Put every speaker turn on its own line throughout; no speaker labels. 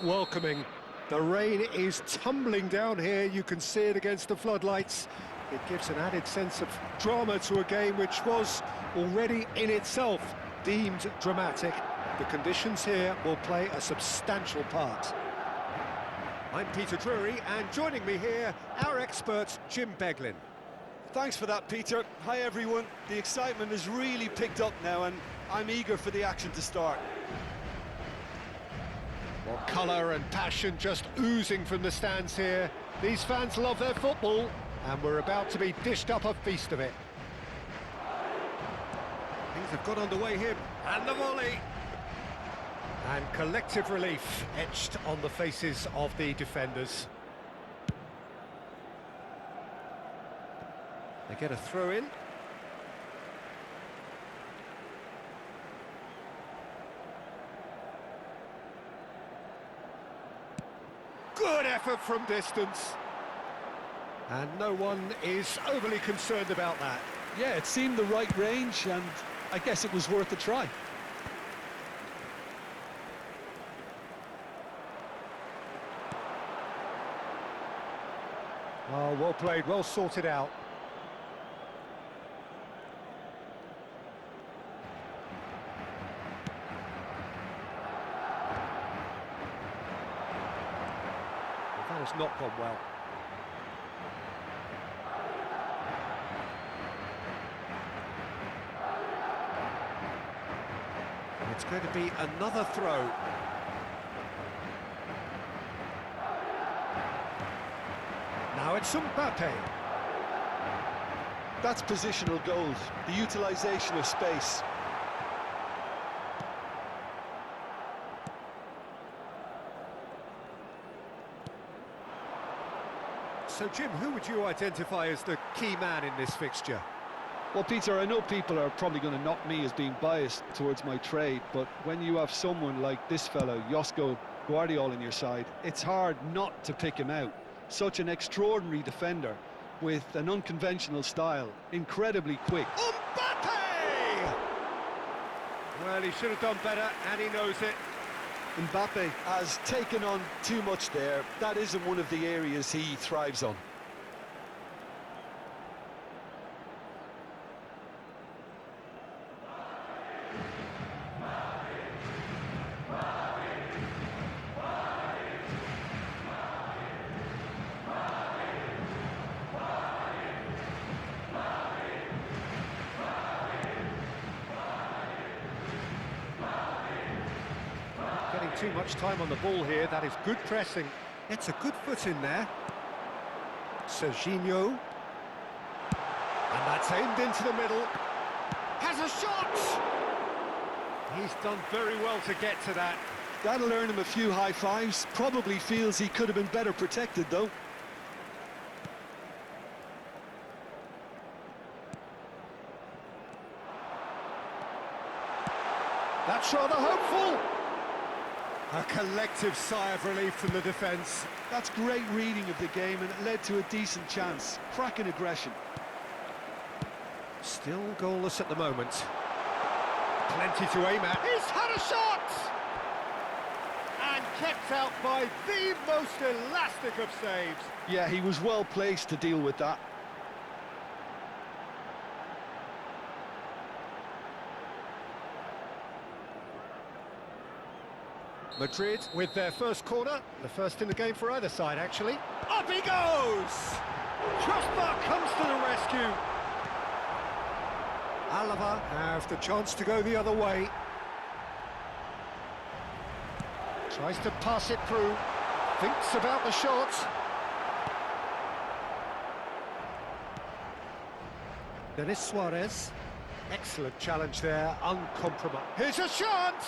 Welcoming. The rain is tumbling down here, you can see it against the floodlights. It gives an added sense of drama to a game which was already in itself deemed dramatic. The conditions here will play a substantial part. I'm Peter Drury, and joining me here, our expert, Jim Beglin.
Thanks for that, Peter. Hi, everyone. The excitement has really picked up now, and I'm eager for the action to start.
Well, colour and passion just oozing from the stands here. These fans love their football, and we're about to be dished up a feast of it. Things have got underway here, and the volley! And collective relief etched on the faces of the defenders. They get a throw in. Good effort from distance. And no one is overly concerned about that.
Yeah, it seemed the right range, and I guess it was worth a try.
Oh, well played, well sorted out. That has not gone well. It's going to be another throw. Now it's Mbappe.
That's positional goals, the utilisation of space.
So, Jim, who would you identify as the key man in this fixture?
Well, Peter, I know people are probably going to knock me as being biased towards my trade, but when you have someone like this fellow, Josko Guardiola, on your side, it's hard not to pick him out. Such an extraordinary defender with an unconventional style, incredibly quick.
Mbappe! Well, he should have done better, and he knows it.
Mbappe has taken on too much there. That isn't one of the areas he thrives on.
Getting too much time on the ball here. That is good pressing. It's a good foot in there. Serginho. And that's aimed into the middle. Has a shot! He's done very well to get to that.
That'll earn him a few high fives. Probably feels he could have been better protected, though.
That's rather hopeful. A collective sigh of relief from the defence.
That's great reading of the game, and it led to a decent chance. Cracking aggression.
Still goalless at the moment. Plenty to aim at. He's had a shot! And kept out by the most elastic of saves.
Yeah, he was well placed to deal with that.
Madrid with their first corner, the first in the game for either side, actually. Up he goes! Crossbar comes to the rescue. Alaba have the chance to go the other way. Tries to pass it through, thinks about the shot. Denis Suarez, excellent challenge there, uncompromised. Here's a chance!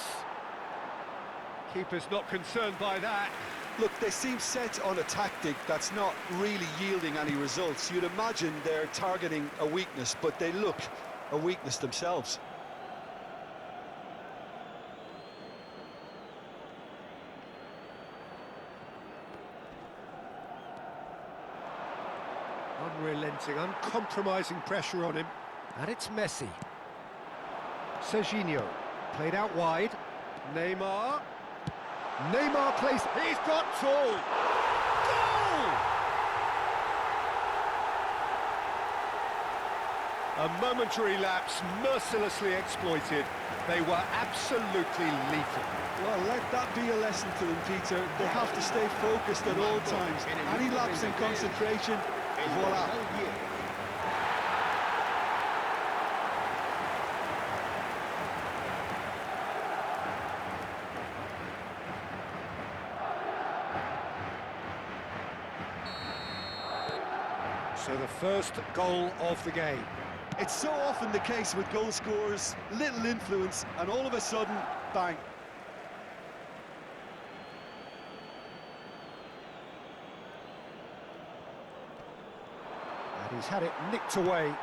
Keeper's not concerned by that.
Look, they seem set on a tactic that's not really yielding any results. You'd imagine they're targeting a weakness, but they look a weakness themselves.
Unrelenting, uncompromising pressure on him. And it's Messi. Serginho, played out wide. Neymar. Neymar plays, he's got full! Goal! A momentary lapse, mercilessly exploited. They were absolutely lethal.
Well, let that be a lesson to them, Peter. They have to stay focused at all times. Any lapse in concentration, voila.
So the first goal of the game.
It's so often the case with goal scorers, little influence, and all of a sudden, bang.
And he's had it nicked away.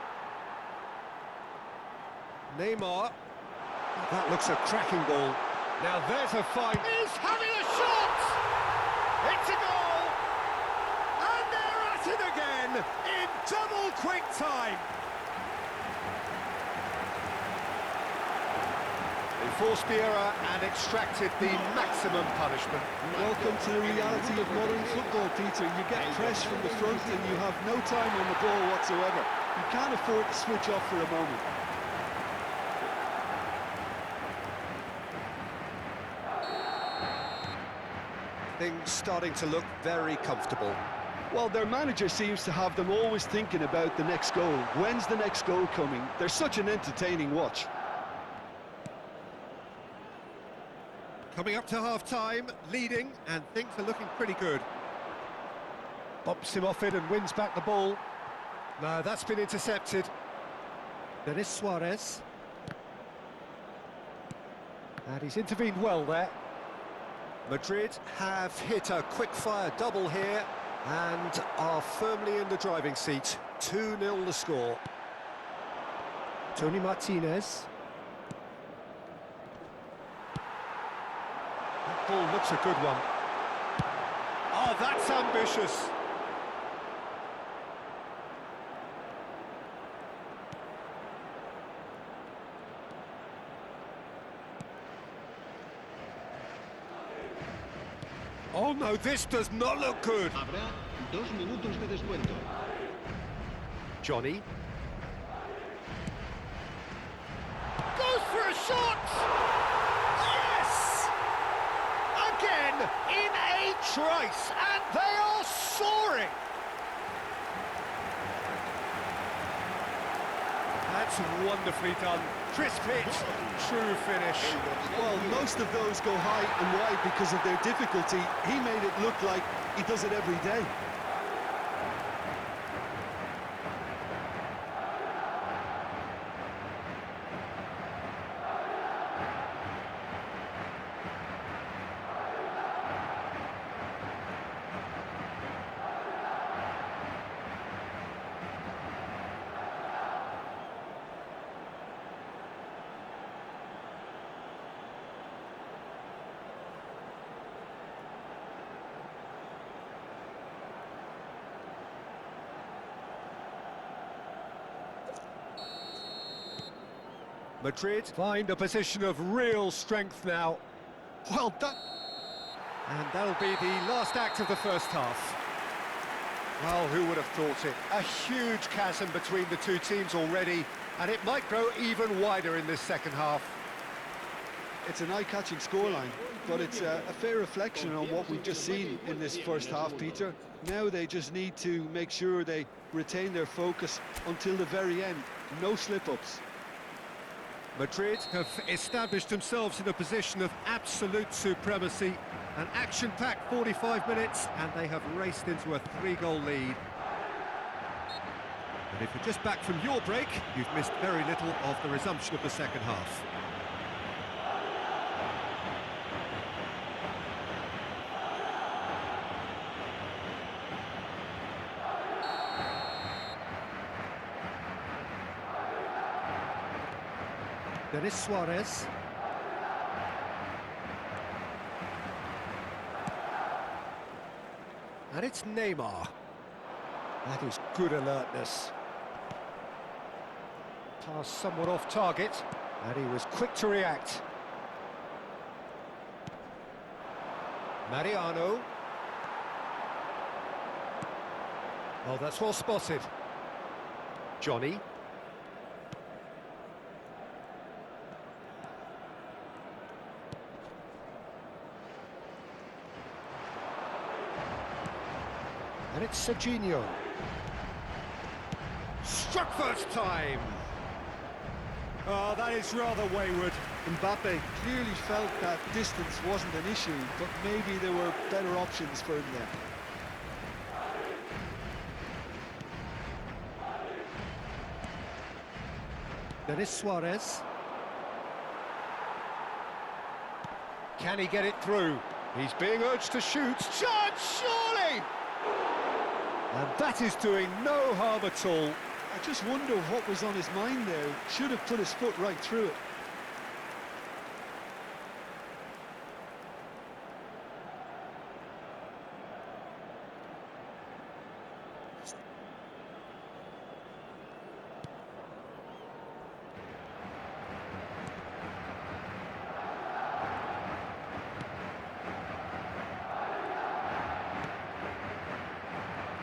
Neymar. That looks a cracking ball. Now there's a fight. He's having a shot! It's a goal! And they're at it again in double quick time. They forced the error and extracted the maximum punishment.
Welcome to the reality of modern football, Peter. You get pressed from the front and you have no time on the ball whatsoever. You can't afford to switch off for a moment.
Things starting to look very comfortable.
Well, their manager seems to have them always thinking about the next goal. When's the next goal coming? They're such an entertaining watch.
Coming up to half-time, leading, and things are looking pretty good. Bumps him off it and wins back the ball. No, that's been intercepted. Denis Suarez. And he's intervened well there. Madrid have hit a quick-fire double here and are firmly in the driving seat. 2-0 the score. Tony Martinez. That ball looks a good one. Oh, that's ambitious. Oh no, this does not look good.
Habrá 2 minutos de descuento.
Johnny. Goes for a shot! Yes! Again, in a trice, and they are soaring! That's wonderfully done. Crisp hit, true finish.
Well, most of those go high and wide because of their difficulty. He made it look like he does it every day.
Madrid find a position of real strength now.
Well, that...
And that'll be the last act of the first half. Well, who would have thought it? A huge chasm between the two teams already, and it might grow even wider in this second half.
It's an eye-catching scoreline, but it's a fair reflection on what we've just seen in this first half, Peter. Now they just need to make sure they retain their focus until the very end. No slip-ups.
Madrid have established themselves in a position of absolute supremacy. An action-packed 45 minutes, and they have raced into a 3-goal lead. And if you're just back from your break, you've missed very little of the resumption of the second half. Denis Suarez. And it's Neymar. That is good alertness. Pass somewhat off target, and he was quick to react. Mariano. Oh, that's well spotted. Johnny. And it's Serginho. Struck first time. Oh, that is rather wayward.
Mbappe clearly felt that distance wasn't an issue, but maybe there were better options for him there.
Denis Suarez. Can he get it through? He's being urged to shoot. Chance, surely! And that is doing no harm at all.
I just wonder what was on his mind there. Should have put his foot right through it.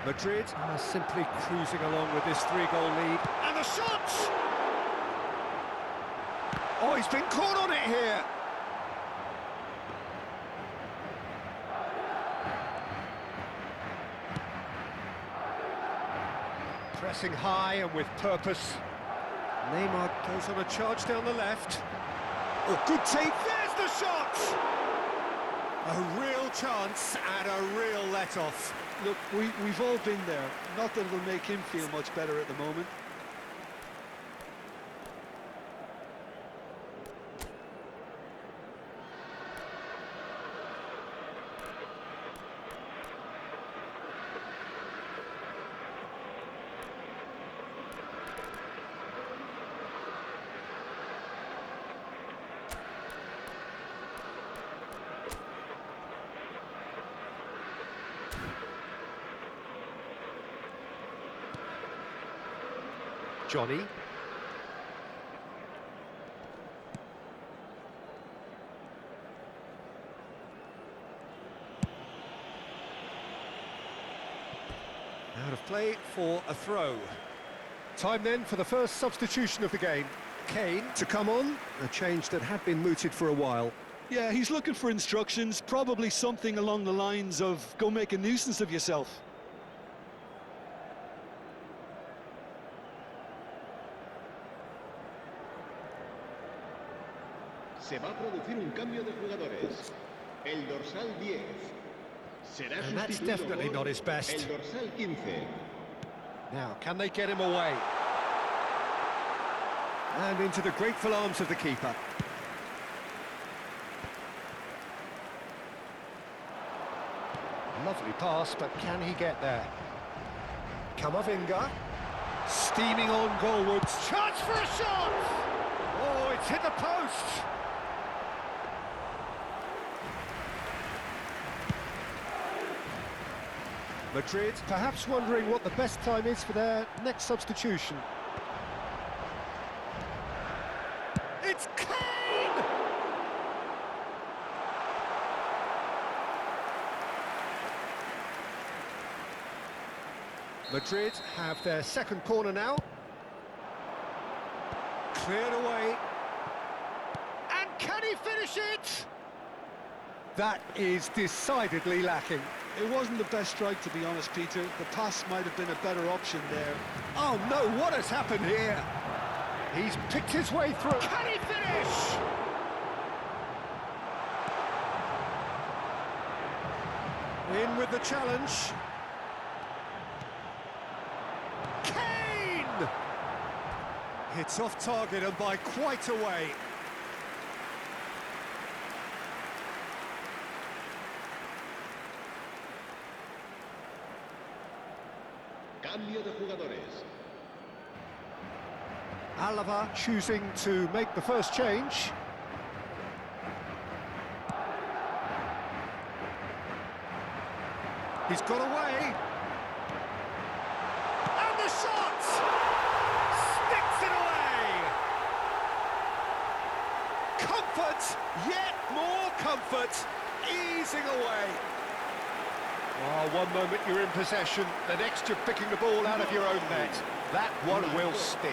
Madrid are simply cruising along with this 3-goal lead. And the shot! Oh, he's been caught on it here. Pressing high and with purpose. Neymar goes on a charge down the left. Oh, good take. There's the shot! A real chance and a real let-off.
Look, we've all been there. Not that it'll make him feel much better at the moment.
Johnny. Out of play for a throw. Time then for the first substitution of the game. Kane to come on, a change that had been mooted for a while.
Yeah, he's looking for instructions, probably something along the lines of go make a nuisance of yourself.
Se va a producir un cambio de jugadores. El dorsal 10 será
And that's
sustituido
definitely
por
not his best.
el dorsal 15.
Now, can they get him away? And into the grateful arms of the keeper. Lovely pass, but can he get there? Camavinga, steaming on goalwards. Chance for a shot! Oh, it's hit the post! Madrid perhaps wondering what the best time is for their next substitution. It's Kane! Madrid have their second corner now. Cleared away. And can he finish it? That is decidedly lacking.
It wasn't the best strike, to be honest, Peter. The pass might have been a better option there.
Oh no, what has happened here? He's picked his way through. Can he finish? In with the challenge. Kane! Hits off target and by quite a way.
Cambio de jugadores.
Alaba choosing to make the first change. He's got away. And the shot! Sticks it away! Comfort, yet more comfort. easing away. Oh, one moment you're in possession, the next you're picking the ball out of your own net. That one will sting.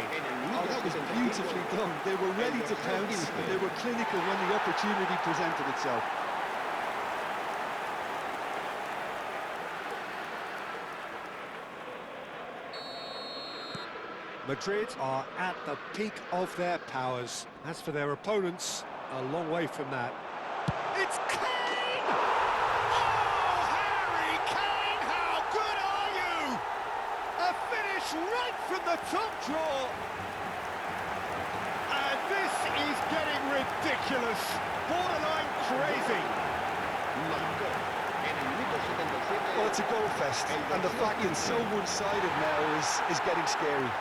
Oh, that was beautifully done. They were ready to pounce, and they were clinical when the opportunity presented itself.
Madrid are at the peak of their powers. As for their opponents, a long way from that. It's Kane! Oh, Harry Kane, how good are you? A finish right from the top draw. And this is getting ridiculous. Borderline crazy.
Well, it's a goal fest, and the fact it's so one-sided now is getting scary.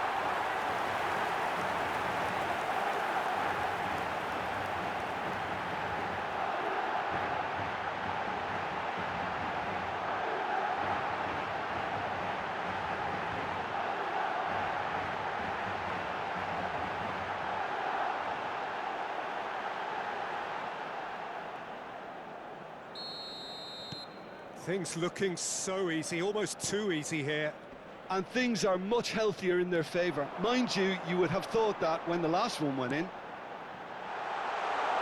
Things looking so easy, almost too easy here.
And things are much healthier in their favour. Mind you, you would have thought that when the last one went in.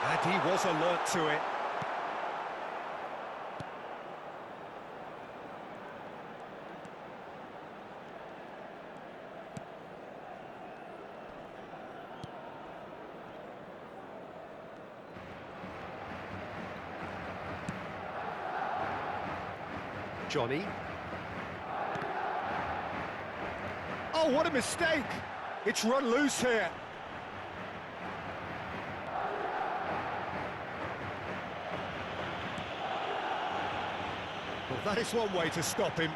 And he was alert to it. Johnny. Oh, what a mistake! It's run loose here. Well, that is one way to stop him.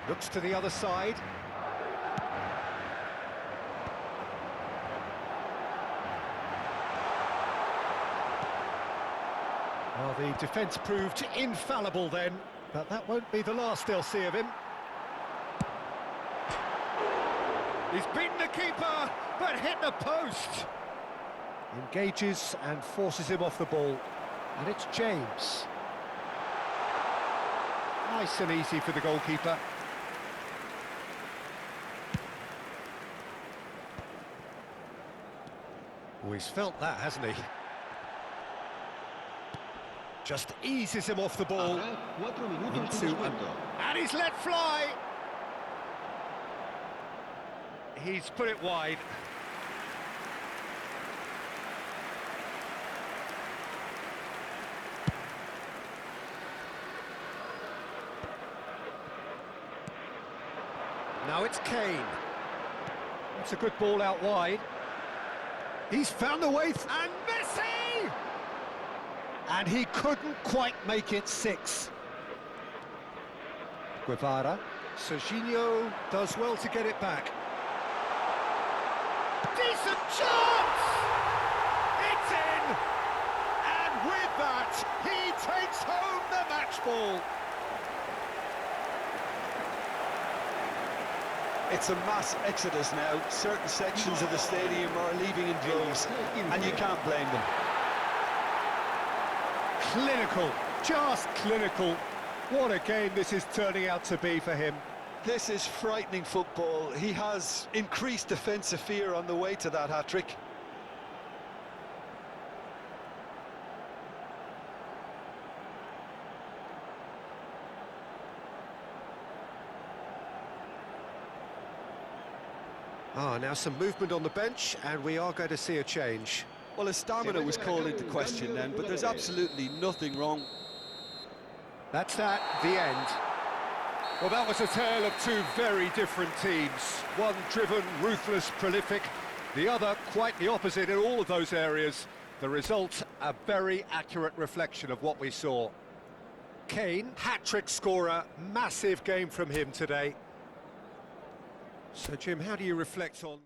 Looks to the other side. Well, the defence proved infallible then, but that won't be the last they'll see of him. He's beaten the keeper, but hit the post. Engages and forces him off the ball. And it's James. Nice and easy for the goalkeeper. Oh, he's felt that, hasn't he? Just eases him off the ball. And he's let fly. He's put it wide. Now it's Kane. It's a good ball out wide. He's found the way, and Messi! And he couldn't quite make it 6. Guevara. Serginho does well to get it back. Decent chance! It's in! And with that, he takes home the match ball.
It's a mass exodus now. Certain sections of the stadium are leaving in droves, and you can't blame them.
Clinical, just clinical. What a game this is turning out to be for him.
This is frightening football. He has increased defensive fear on the way to that hat-trick.
Now some movement on the bench, and we are going to see a change.
Well, his stamina was called into question then, but there's absolutely nothing wrong.
That's that, the end. Well, that was a tale of two very different teams. One driven, ruthless, prolific. The other quite the opposite in all of those areas. The result, a very accurate reflection of what we saw. Kane, hat-trick scorer, massive game from him today. So, Jim, how do you reflect on...